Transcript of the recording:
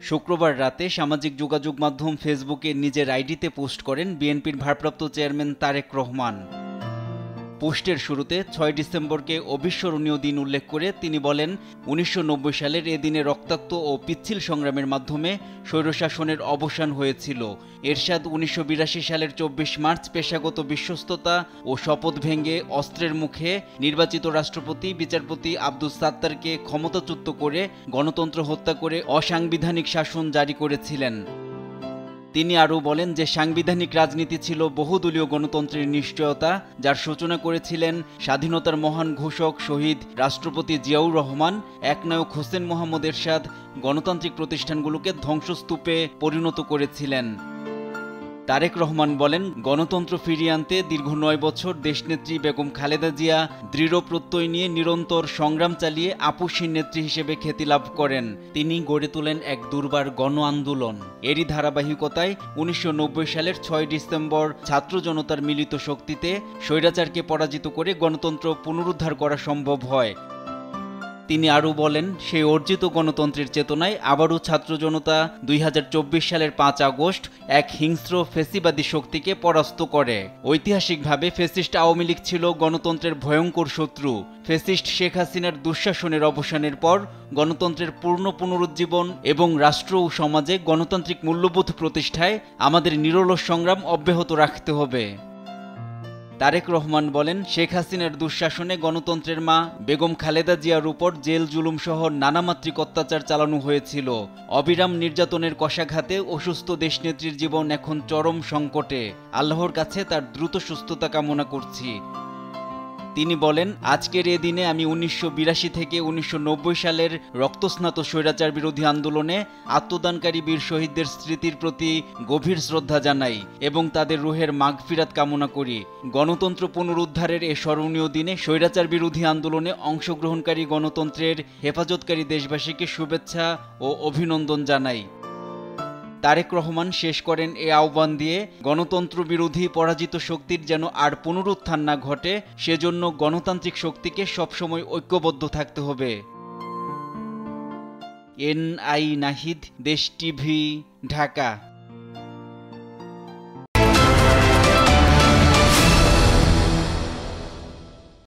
শুক্রবার রাতে সামাজিক যোগাযোগ মাধ্যম ফেসবুকে নিজের আইডিতে পোস্ট করেন বিএনপির ভারপ্রাপ্ত চেয়ারম্যান তারেক রহমান। পোস্টের শুরুতে ৬ ডিসেম্বরকে অবিস্মরণীয় দিন উল্লেখ করে তিনি বলেন, ১৯৯০ সালের এ দিনে রক্তাক্ত ও পিচ্ছিল সংগ্রামের মাধ্যমে স্বৈরশাসনের অবসান হয়েছিল। এরশাদ ১৯৮২ সালের ২৪ মার্চ পেশাগত বিশ্বস্ততা ও শপথ ভেঙে অস্ত্রের মুখে নির্বাচিত রাষ্ট্রপতি বিচারপতি আব্দুস সাত্তারকে ক্ষমতাচ্যুত করে গণতন্ত্র হত্যা করে অসাংবিধানিক শাসন জারি করেছিলেন। তিনি আরও বলেন যে সাংবিধানিক রাজনীতি ছিল বহুদলীয় গণতন্ত্রের নিশ্চয়তা, যার সূচনা করেছিলেন স্বাধীনতার মহান ঘোষক শহীদ রাষ্ট্রপতি জিয়াউর রহমান। একনায়ক হোসেন মোহাম্মদ এরশাদ গণতান্ত্রিক প্রতিষ্ঠানগুলোকে ধ্বংসস্তূপে পরিণত করেছিলেন। তারেক রহমান বলেন, গণতন্ত্র ফিরিয়ে আনতে দীর্ঘ ৯ বছর দেশনেত্রী বেগম খালেদা জিয়া দৃঢ় প্রত্যয় নিয়ে নিরন্তর সংগ্রাম চালিয়ে আপসহীন নেত্রী হিসেবে খ্যাতি লাভ করেন। তিনি গড়ে তোলেন এক দুর্বার গণ আন্দোলন। এরই ধারাবাহিকতায় ১৯৯০ সালের ৬ ডিসেম্বর ছাত্র জনতার মিলিত শক্তিতে স্বৈরাচারকে পরাজিত করে গণতন্ত্র পুনরুদ্ধার করা সম্ভব হয়। তিনি আরও বলেন, সেই অর্জিত গণতন্ত্রের চেতনায় আবারও ছাত্র জনতা ২০২৪ সালের ৫ আগস্ট এক হিংস্র ফ্যাসিবাদী শক্তিকে পরাস্ত করে। ঐতিহাসিকভাবে ফ্যাসিস্ট আওয়ামী লীগ ছিল গণতন্ত্রের ভয়ঙ্কর শত্রু। ফ্যাসিস্ট শেখ হাসিনার দুঃশাসনের অবসানের পর গণতন্ত্রের পূর্ণ পুনরুজ্জীবন এবং রাষ্ট্র ও সমাজে গণতান্ত্রিক মূল্যবোধ প্রতিষ্ঠায় আমাদের নিরলস সংগ্রাম অব্যাহত রাখতে হবে। তারেক রহমান বলেন, শেখ হাসিনার দুঃশাসনে গণতন্ত্রের মা বেগম খালেদা জিয়ার উপর জেল জুলুম সহ নানামাত্রিক অত্যাচার চালানো হয়েছিল। অবিরাম নির্যাতনের কষাঘাতে অসুস্থ দেশনেত্রীর জীবন এখন চরম সংকটে। আল্লাহর কাছে তার দ্রুত সুস্থতা কামনা করছি। তিনি বলেন, আজকের এ দিনে আমি ১৯৮২ থেকে ১৯৯০ সালের রক্তস্নাত স্বৈরাচার বিরোধী আন্দোলনে আত্মদানকারী বীর শহীদদের স্মৃতির প্রতি গভীর শ্রদ্ধা জানাই এবং তাদের রুহের মাগফিরাত কামনা করি। গণতন্ত্র পুনরুদ্ধারের এ স্মরণীয় দিনে স্বৈরাচার বিরোধী আন্দোলনে অংশগ্রহণকারী গণতন্ত্রের হেফাজতকারী দেশবাসীকে শুভেচ্ছা ও অভিনন্দন জানাই। তারেক রহমান শেষ করেন এ আহ্বান দিয়ে, গণতন্ত্র বিরোধী পরাজিত শক্তির যেন আর পুনরুত্থান না ঘটে, সেজন্য গণতান্ত্রিক শক্তিকে সবসময় ঐক্যবদ্ধ থাকতে হবে। এনআই নাহিদ, দেশ টিভি, ঢাকা।